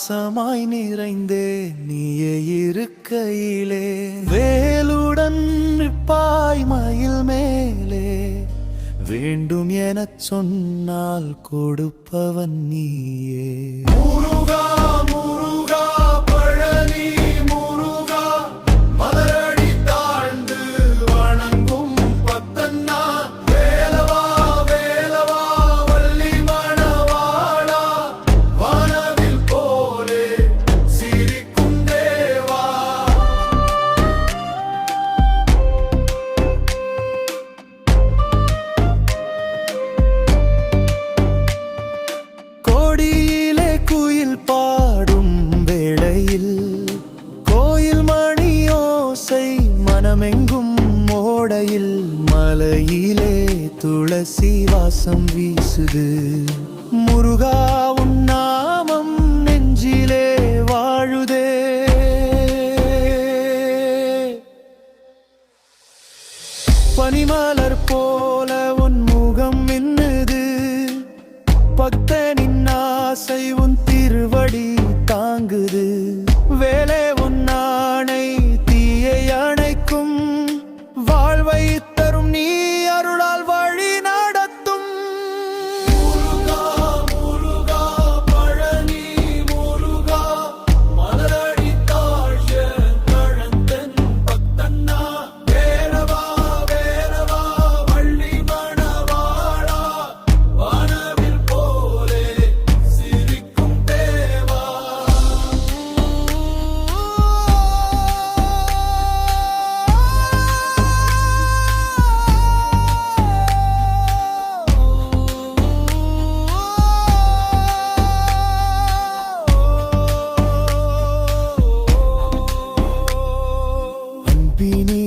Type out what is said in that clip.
பாசமாய் நிறைந்தே நீயே இருக்கையிலே வேலுடன் நிற்பாய் மயில் மேலே வேண்டும் எனச் சொன்னால் கொடுப்பவன் நீயே. முருகா முருகா பழனி முருகா மலரடி தாழ்ந்து வணங்கும் பத்தன்னா வேலவா வேலவா வள்ளி மணவாளா வானவில் போலே சிரிக்கும் தேவா. கோடியிலே குயில் பாடும் வேளையில் கோயில் மணியோசை மனமெங்கும் ஓடையில் மலையிலே துளசி வாசம் வீசுது. முருகா உன் நாமம் நெஞ்சிலே வாழுதே. பனிமலர் போல உன் முகம் மின்னுது பக்தனின் ஆசை உன் திருவடி தாங்குது. வேலே உன் ஆணை தீயை அணைக்கும் வாழ்வை தரும் நீ அருளால் வழி நடத்தும். முருகா முருகா பழனி முருகா மலரடி தாழ்ய கழந்தன் பக்தன்னா வேலவா வேலவா வள்ளி மணவாளா வானவில் போலே சிரிக்கும் தேவா. அன்பினி